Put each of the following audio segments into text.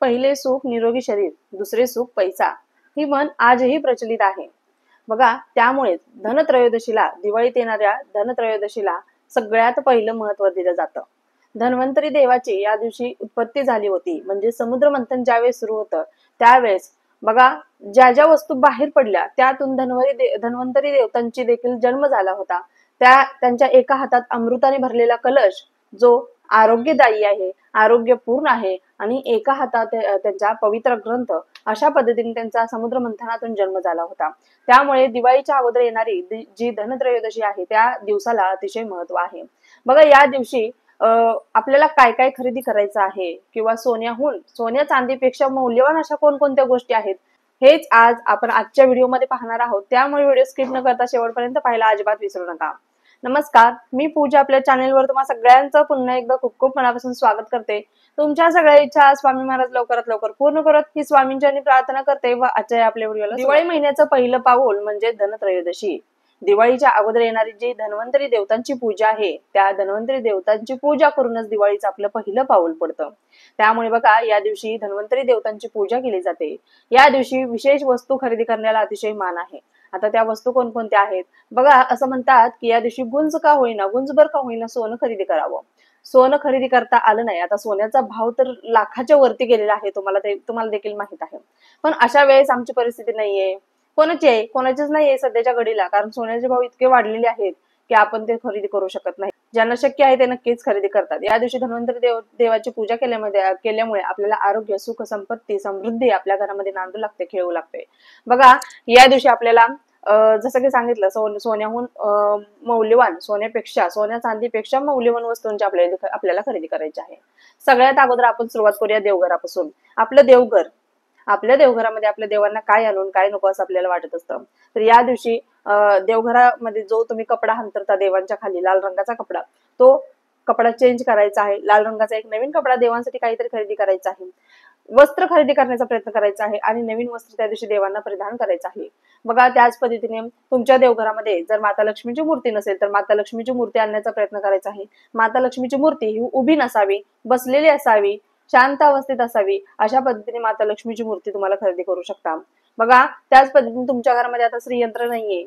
पहिले सुख निरोगी शरीर, दुसरे सुख पैसा, ही म्हण आजही प्रचलित आहे बघा. त्यामुळे धनत्रयोदशीला, दिवाळीत येणाऱ्या धनत्रयोदशीला सगळ्यात पहिलं महत्त्व दिलं जातं. धन्वंतरी देवाची या दिवशी उत्पत्ती झाली होती. म्हणजे समुद्र मंथन ज्यावेळेस सुरू होतं त्यावेळेस बघा, ज्या ज्या वस्तू बाहेर पडल्या त्यातून धन्वंतरी देवतांची देखील जन्म झाला होता. त्यांच्या एका हातात अमृताने भरलेला कलश, जो आरोग्यदायी आहे, आरोग्यपूर्ण आहे, आणि एका हातात त्यांचा पवित्र ग्रंथ, अशा पद्धतीने त्यांचा समुद्र मंथनातून जन्म झाला होता. त्यामुळे दिवाळीच्या अगोदर येणारी जी धनत्रयोदशी आहे त्या दिवसाला अतिशय महत्व आहे बघा. या दिवशी आपल्याला काय काय खरेदी करायचं आहे, किंवा सोन्या चांदीपेक्षा मौल्यवान अशा कोणकोणत्या गोष्टी आहेत, हेच आज आपण आजच्या व्हिडिओमध्ये पाहणार आहोत. त्यामुळे व्हिडिओ स्किप न करता शेवटपर्यंत पाहायला अजिबात विसरू नका. नमस्कार, मी पूजा आपल्या चॅनेलवर तुम्हा सगळ्यांचं पुन्हा एकदा खूप खूप मनापासून स्वागत करते. तुमच्या सगळ्या इच्छा स्वामी महाराज लवकरात लवकर पूर्ण करत ही स्वामींची प्रार्थना करते. व आजच्या आपल्या व्हिडिओला दिवाळी महिन्याचं पहिलं पाऊल म्हणजे धनत्रयोदशी. दिवाळीच्या अगोदर येणारी जी धन्वंतरी देवतांची पूजा आहे, त्या धन्वंतरी देवतांची पूजा करूनच दिवाळीचं आपलं पहिलं पाऊल पडतं. त्यामुळे बघा, या दिवशी धन्वंतरी देवतांची पूजा केली जाते. या दिवशी विशेष वस्तू खरेदी करण्याला अतिशय मान आहे. आता त्या वस्तू कोणकोणत्या आहेत बघा. असं म्हणतात की या दिवशी गुंजभर का होईना सोनं खरेदी करावं. सोनं खरेदी करता आलं नाही. आता सोन्याचा भाव तर लाखाच्या वरती गेलेला आहे, तुम्हाला देखील माहित आहे. पण अशा वेळेस आमची परिस्थिती नाहीये, कोणाचीच नाहीये सध्याच्या घडीला, कारण सोन्याचे भाव इतके वाढलेले आहेत की आपण ते खरेदी करू शकत नाही. ज्यांना शक्य आहे ते नक्कीच खरेदी करतात. या दिवशी धन्वंतरी देवाची पूजा केल्यामुळे आपल्याला आरोग्य, सुख, संपत्ती, समृद्धी आपल्या घरामध्ये नांदू लागते, खेळू लागते बघा. या दिवशी आपल्याला जसं की सांगितलं, सोन्याहून मौल्यवान, सोन्या चांदीपेक्षा मौल्यवान वस्तूंची आपल्याला खरेदी करायची आहे. सगळ्यात अगोदर आपण सुरुवात करूया देवघरापासून. आपल्या देवघरामध्ये आपल्या देवांना काय आणून काय नको असं आपल्याला वाटत असतं. तर या दिवशी देवघरामध्ये जो तुम्ही कपडा अंतरता देवांच्या खाली, लाल रंगाचा कपडा, तो कपडा चेंज करायचा आहे. लाल रंगाचा एक नवीन कपडा देवांसाठी काहीतरी खरेदी करायचा आहे. वस्त्र खरेदी करण्याचा प्रयत्न करायचा आहे आणि नवीन वस्त्र त्या दिवशी देवांना परिधान करायचं आहे बघा. त्याच पद्धतीने तुमच्या देवघरामध्ये जर माता लक्ष्मीची मूर्ती नसेल तर माता लक्ष्मीची मूर्ती आणण्याचा प्रयत्न करायचा आहे. माता लक्ष्मीची मूर्ती ही उभी नसावी, बसलेली असावी, शांत अवस्थेत असावी, अशा पद्धतीने माता लक्ष्मीची मूर्ती तुम्हाला खरेदी करू शकता बघा. त्याच पद्धतीने तुमच्या घरामध्ये आता श्रीयंत्र नाहीये,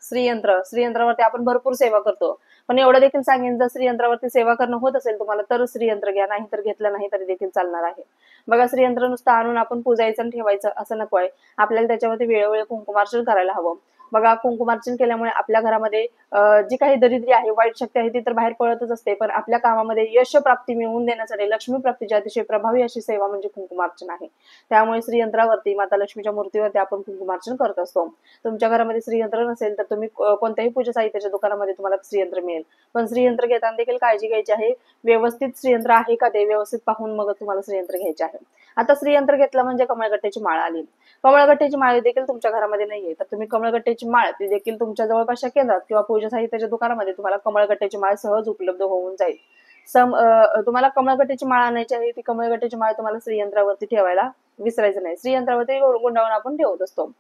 श्रीयंत्रावरती आपण भरपूर सेवा करतो, पण एवढं देखील सांगेन, जर श्रीयंत्रावरती सेवा करणं होत असेल तुम्हाला तर श्रीयंत्र घ्या, नाही तर घेतलं नाही तरी देखील चालणार आहे बघा. श्रीयंत्र नुसतं आणून आपण पूजायचं आणि ठेवायचं असं नको आहे. आपल्याला त्याच्यावरती वेळोवेळी कुंकुमार्चन करायला हवं बघा. कुंकुमार्चन केल्यामुळे आपल्या घरामध्ये जी काही दरिद्री आहे, वाईट शक्ती आहे, ती तर बाहेर पडतच असते, पण आपल्या कामामध्ये यश प्राप्ती मिळवून देण्यासाठी लक्ष्मी प्राप्तीची अतिशय प्रभावी अशी सेवा म्हणजे कुंकुमार्चन आहे. त्यामुळे श्रीयंत्रावरती, माता लक्ष्मीच्या मूर्तीवरती आपण कुंकुमार्चन करत असतो. तुमच्या घरामध्ये श्रीयंत्र नसेल तर तुम्ही कोणत्याही पूजा साहित्याच्या दुकानामध्ये तुम्हाला श्रीयंत्र मिळेल, पण श्रीयंत्र घेताना देखील काळजी घ्यायची आहे. व्यवस्थित श्रीयंत्र आहे का ते व्यवस्थित पाहून मग तुम्हाला श्रीयंत्र घ्यायचे आहे. आता श्रीयंत्र घेतलं म्हणजे कमळगट्ट्याची माळ आली. कमळगट्ट्याची माळ देखील तुमच्या घरामध्ये नाहीये तर तुम्ही कमळगट्ट्याची माळ ती देखील तुमच्या जवळपासच्या केंद्रात किंवा पूजा साहित्याच्या दुकानामध्ये तुम्हाला कमळगट्ट्याची माळ सहज उपलब्ध होऊन जाईल. तुम्हाला कमळगट्ट्याची माळ आणायची आहे. ती कमळगट्ट्याची माळ तुम्हाला श्रीयंत्रावरती ठेवायला विसरायचं नाही. श्रीयंत्रावरती गुंडाळून आपण ठेवत असतो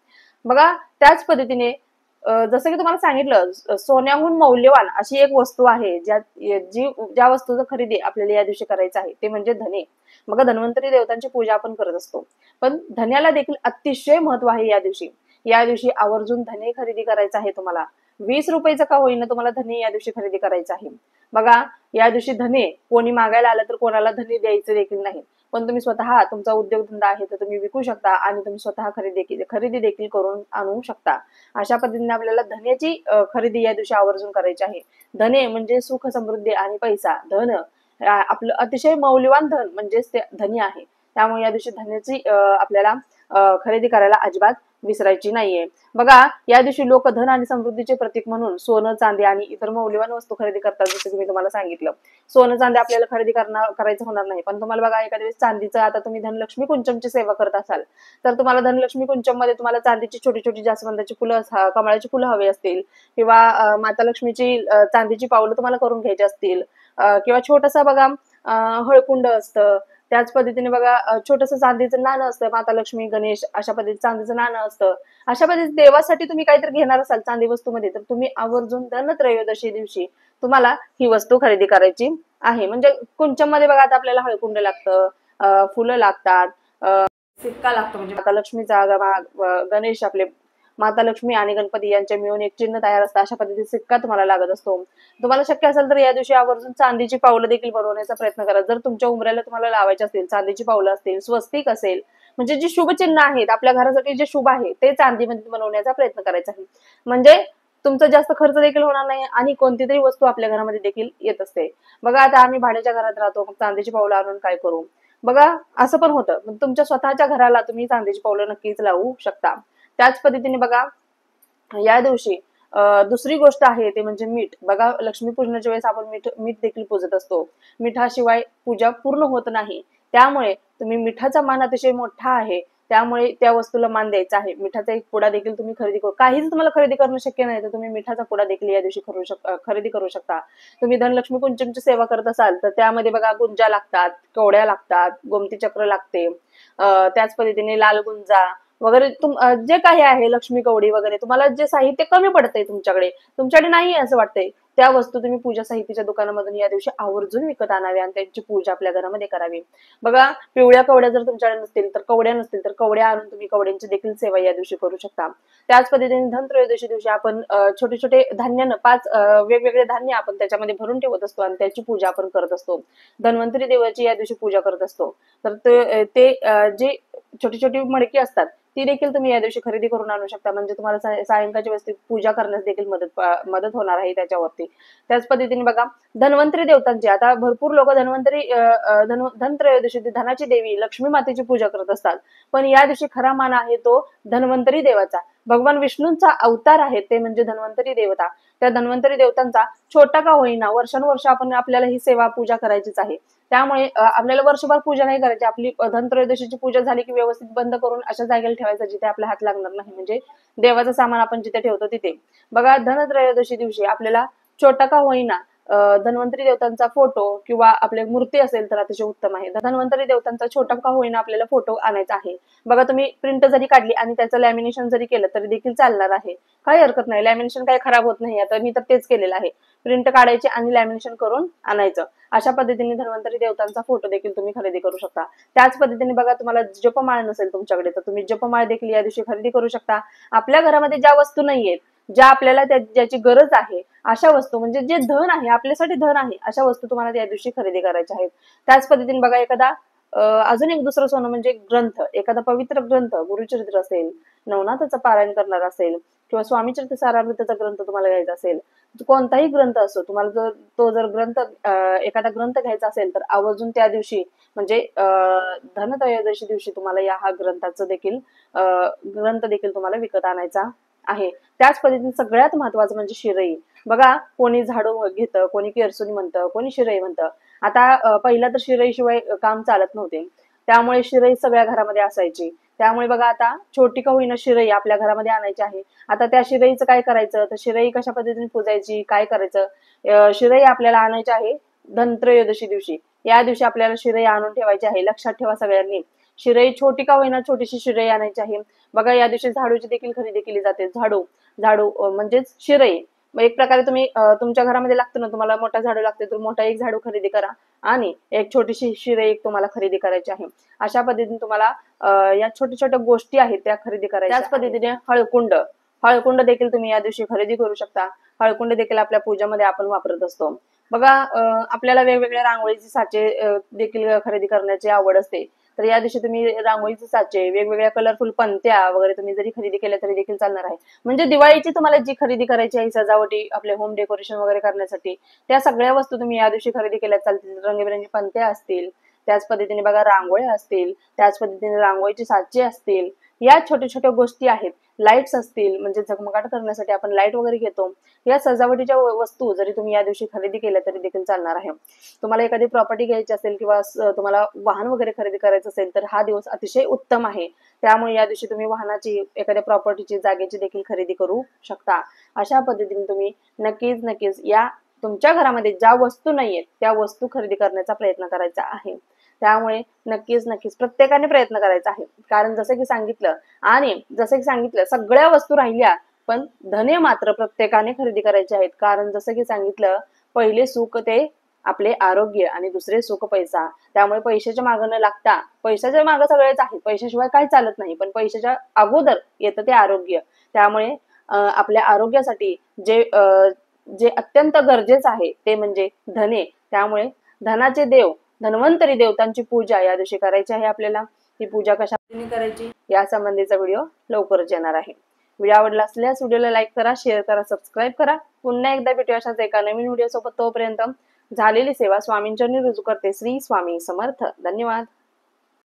बघा. त्याच पद्धतीने जसं की तुम्हाला सांगितलं, सोन्याहून मौल्यवान अशी एक वस्तू आहे ज्या वस्तूचं खरेदी आपल्याला या दिवशी करायचं आहे, ते म्हणजे धने. मग धन्वंतरी देवतांची पूजा आपण करत असतो, पण धन्याला देखील अतिशय महत्व आहे. या दिवशी आवर्जून धने खरेदी करायचं आहे तुम्हाला. 20 रुपयाचं का होईना तुम्हाला धने या दिवशी खरेदी करायचं आहे बघा. या दिवशी धने कोणी मागायला आलं तर कोणाला धने द्यायचे देखील नाही, पण तुम्ही स्वतः, तुमचा उद्योगधंदा आहे तर तुम्ही विकू शकता आणि तुम्ही स्वतः खरेदी देखील करून आणू शकता. अशा पद्धतीने आपल्याला धन्याची खरेदी या दिवशी आवर्जून करायची आहे. धने म्हणजे सुख, समृद्धी आणि पैसा. धन आपलं अतिशय मौल्यवान धन म्हणजेच ते धनी आहे. त्यामुळे या दिवशी धन्याची आपल्याला खरेदी करायला अजिबात विसरायची नाहीये बघा. या दिवशी लोक धन आणि समृद्धीचे प्रतीक म्हणून सोनं, चांदी आणि इतर मौल्यवान वस्तू खरेदी करतात. जसं की मी तुम्हाला सांगितलं, सोनं चांदी आपल्याला खरेदी करायचं होणार नाही, पण तुम्हाला बघा एखाद्या वेळेस चांदीचं, आता तुम्ही धनलक्ष्मी कुंचमची सेवा करत असाल तर तुम्हाला धनलक्ष्मी कुंचम मध्ये तुम्हाला चांदीची छोटी छोटी जास्वंदाची फुलं, कमळाची फुलं हवी असतील, किंवा माता लक्ष्मीची चांदीची पावलं तुम्हाला करून घ्यायची असतील, किंवा छोटसा बघा हळकुंड असतं. त्याच पद्धतीने बघा छोटस चांदीचं नाणं असतं, माता लक्ष्मी, गणेश, अशा पद्धतीचं चांदीचं नाणं असतं. अशा पद्धतीने देवासाठी तुम्ही काहीतरी घेणार असाल चांदी वस्तूमध्ये तर तुम्ही आवर्जून धनत्रयोदशी दिवशी तुम्हाला ही वस्तू खरेदी करायची आहे. म्हणजे कुंचम मध्ये बघा आता आपल्याला हळकुंड लागतं, फुलं लागतात, सिक्का लागतो, म्हणजे माता लक्ष्मीचा, गणेश आपले, माता लक्ष्मी आणि गणपती यांचे मिळून एक चिन्ह तयार असतं, अशा पद्धतीने सिक्का तुम्हाला लागत असतो. तुम्हाला शक्य असेल तर या दिवशी आवर्जून चांदीची पावलं देखील बनवण्याचा प्रयत्न करा. जर तुमच्या उंबऱ्याला तुम्हाला लावायचे असतील, चांदीची पावलं असतील, स्वस्तिक असेल, म्हणजे जे शुभ चिन्ह आहेत आपल्या घरासाठी जे शुभ आहे ते चांदीमध्ये बनवण्याचा प्रयत्न करायचा आहे. म्हणजे तुमचा जास्त खर्च देखील होणार नाही आणि कोणती तरी वस्तू आपल्या घरामध्ये देखील येत असते. बघा आता आम्ही भाड्याच्या घरात राहतो, मग चांदीची पावलं आणून काय करू? बघा असं पण होतं. तुमच्या स्वतःच्या घराला तुम्ही चांदीची पावलं नक्कीच लावू शकता. त्याच पद्धतीने बघा या दिवशी दुसरी गोष्ट आहे ते म्हणजे मीठ. बघा लक्ष्मीपूजनाच्या वेळेस आपण मीठ मीठ देखील पूजत असतो. मिठाशिवाय पूजा पूर्ण होत नाही. त्यामुळे तुम्ही मिठाचा मान अतिशय मोठा आहे, त्यामुळे त्या वस्तूला मान द्यायचा आहे. मिठाचा एक पुडा देखील तुम्ही खरेदी करू, काहीच तुम्हाला खरेदी करणं शक्य नाही तर तुम्ही मिठाचा पुडा देखील या दिवशी खरेदी करू शकता. तुम्ही धनलक्ष्मी कुंचनची सेवा करत असाल तर त्यामध्ये बघा गुंजा लागतात, कवड्या लागतात, गोमती चक्र लागते, त्याच पद्धतीने लाल गुंजा वगैरे जे काही आहे, लक्ष्मी कवडी वगैरे, तुम्हाला जे साहित्य कमी पडतंय तुमच्याकडे नाही असं वाटतंय, त्या वस्तू तुम्ही पूजा साहित्याच्या दुकानामधून या दिवशी आवर्जून विकत आणाव्या आणि त्यांची पूजा आपल्या घरामध्ये करावी. बघा पिवळ्या कवड्या जर तुमच्याकडे नसतील तर कवड्या आणून तुम्ही कवड्यांची देखील सेवा या दिवशी करू शकता. त्याच पद्धतीने धनत्रयोदशी दिवशी आपण छोटे छोटे धान्यानं 5 वेगवेगळे धान्य आपण त्याच्यामध्ये भरून ठेवत असतो आणि त्याची पूजा आपण करत असतो. धन्वंतरी देवाची या दिवशी पूजा करत असतो. तर ते जे छोटी छोटी मडकी असतात ती देखील तुम्ही या दिवशी खरेदी करून आणू शकता. म्हणजे तुम्हाला सायंकाळच्या वेळेस पूजा करण्यास देखील मदत होणार आहे त्याच्यावरती. त्याच पद्धतीने बघा धन्वंतरी देवतांची, आता भरपूर लोक धनत्रयोदशी धनाची देवी लक्ष्मी मातेची पूजा करत असतात, पण या दिवशी खरा मान आहे तो धन्वंतरी देवाचा. भगवान विष्णूंचा अवतार आहे ते म्हणजे धन्वंतरी देवता. त्या धन्वंतरी देवतांचा छोटा का होईना वर्षानुवर्ष आपल्याला ही सेवा पूजा करायचीच आहे. त्यामुळे आपल्याला वर्षभर पूजा नाही करायची. आपली धनत्रयोदशीची पूजा झाली की व्यवस्थित बंद करून अशा जागेला ठेवायचं जिथे आपला हात लागणार नाही, म्हणजे देवाचं सामान आपण जिथे ठेवतो तिथे. बघा धनत्रयोदशी दिवशी आपल्याला छोटा का होईना धन्वंतरी देवतांचा फोटो किंवा आपली मूर्ती असेल तर अतिशय उत्तम आहे. धन्वंतरी देवतांचा छोटा का होईना आपल्याला फोटो आणायचा आहे. बघा तुम्ही प्रिंट जरी काढली आणि त्याचं लॅमिनेशन जरी केलं तरी देखील चालणार आहे, काही हरकत नाही. लॅमिनेशन काही खराब होत नाही. आता मी तर तेच केलेलं आहे, प्रिंट काढायची आणि लॅमिनेशन करून आणायचं. अशा पद्धतीने धन्वंतरी देवतांचा फोटो देखील तुम्ही खरेदी करू शकता. त्याच पद्धतीने बघा तुम्हाला जपमाळ नसेल तुमच्याकडे तर तुम्ही जपमाळ देखील या दिवशी खरेदी करू शकता. आपल्या घरामध्ये ज्या वस्तू नाहीयेत, ज्या आपल्याला ज्याची गरज आहे अशा वस्तू, म्हणजे जे धन आहे आपल्यासाठी धन आहे अशा वस्तू तुम्हाला त्या दिवशी खरेदी करायच्या आहेत. त्याच पद्धतीने बघा एखादा अजून एक दुसरं सोनं म्हणजे ग्रंथ, एखादा पवित्र ग्रंथ, गुरुचरित्र असेल, नवनाथाचं पारायण करणार असेल किंवा स्वामीचरित्र सारामृताचा ग्रंथ तुम्हाला घ्यायचा असेल, कोणताही ग्रंथ असो, तुम्हाला जर ग्रंथ एखादा ग्रंथ घ्यायचा असेल तर आवर्जून त्या दिवशी म्हणजे धनत्रयोदशी दिवशी तुम्हाला हा ग्रंथ देखील तुम्हाला विकत आणायचा आहे. त्याच पद्धतीने सगळ्यात महत्वाचं म्हणजे शिरई. बघा कोणी झाडू घेतं, कोणी केरसुनी म्हणतं, कोणी शिरई म्हणतं. आता पहिला तर शिरई शिवाय काम चालत नव्हते, त्यामुळे शिरई सगळ्या घरामध्ये असायची. त्यामुळे बघा आता छोटी का होईना शिरई आपल्या घरामध्ये आणायची आहे. आता त्या शिरईचं काय करायचं, तर शिरई कशा पद्धतीने पुजायची, काय करायचं, शिरई आपल्याला आणायची आहे धनत्रयोदशी दिवशी. या दिवशी आपल्याला शिरई आणून ठेवायची आहे. लक्षात ठेवा सगळ्यांनी, शिरई छोटी का होईना छोटीशी शिरई आणायची आहे. बघा या दिवशी झाडूची देखील खरेदी केली जाते. झाडू म्हणजेच शिरई. एक प्रकारे तुम्ही तुमच्या घरामध्ये लागतं ना, तुम्हाला मोठा झाडू लागते तर मोठा एक झाडू खरेदी करा आणि एक छोटीशी शिरई एक तुम्हाला खरेदी करायची आहे. अशा पद्धतीने तुम्हाला या छोट्या छोट्या गोष्टी आहेत त्या खरेदी करायच्या. त्याच पद्धतीने हळकुंड देखील तुम्ही या दिवशी खरेदी करू शकता. हळकुंड देखील आपल्या पूजामध्ये आपण वापरत असतो. बघा आपल्याला वेगवेगळ्या रांगोळीचे साचे देखील खरेदी करण्याची आवड असते, तर या दिवशी तुम्ही रांगोळीचे साचे, वेगवेगळ्या कलरफुल पंत्या वगैरे तुम्ही जरी खरेदी केल्या तरी देखील चालणार आहे. म्हणजे दिवाळीची तुम्हाला जी खरेदी करायची आहे सजावटी आपले होम डेकोरेशन वगैरे करण्यासाठी, त्या सगळ्या वस्तू तुम्ही या दिवशी खरेदी केल्या चालतील. रंगीबेरंगी पंत्या असतील, त्याच पद्धतीने बघा रांगोळ्या असतील, त्याच पद्धतीने रांगोळीचे साचे असतील, या छोट्या छोट्या गोष्टी आहेत. लाईट्स असतील, म्हणजे झगमगाट करण्यासाठी आपण लाईट वगैरे घेतो, या सजावटीच्या वस्तू जरी तुम्ही या दिवशी खरेदी केल्या तरी देखील चालणार आहे. तुम्हाला एखादी प्रॉपर्टी घ्यायची असेल किंवा तुम्हाला वाहन वगैरे खरेदी करायचं असेल तर हा दिवस अतिशय उत्तम आहे. त्यामुळे या दिवशी तुम्ही वाहनाची, एखाद्या प्रॉपर्टीची, जागेची देखील खरेदी करू शकता. अशा पद्धतीने तुम्ही नक्कीच या तुमच्या घरामध्ये ज्या वस्तू नाहीयेत त्या वस्तू खरेदी करण्याचा प्रयत्न करायचा आहे. त्यामुळे नक्कीच प्रत्येकाने प्रयत्न करायचा आहे. कारण जसं की सांगितलं सगळ्या वस्तू राहिल्या, पण धने मात्र प्रत्येकाने खरेदी करायचे आहेत. कारण जसं की सांगितलं पहिले सुख ते आपले आरोग्य आणि दुसरे सुख पैसा. त्यामुळे पैशाच्या मागं न लागता, पैशाच्या मागं सगळेच आहेत, पैशाशिवाय काही चालत नाही, पण पैशाच्या अगोदर येतं ते आरोग्य. त्यामुळे आपल्या आरोग्यासाठी जे अत्यंत गरजेचं आहे ते म्हणजे धने. त्यामुळे धनाचे देव, धन्वंतरी देवतांची पूजा या दिवशी करायची आहे आपल्याला. ही पूजा कशा पद्धतीने करायची या संबंधीचा व्हिडिओ लवकरच येणार आहे. व्हिडिओ आवडला असल्यास व्हिडिओला लाईक करा, शेअर करा, सबस्क्राईब करा. पुन्हा एकदा भेटूया अशाच एका नवीन व्हिडिओ सोबत. तोपर्यंत झालेली सेवा स्वामींचरणी रुजू करते. श्री स्वामी समर्थ. धन्यवाद.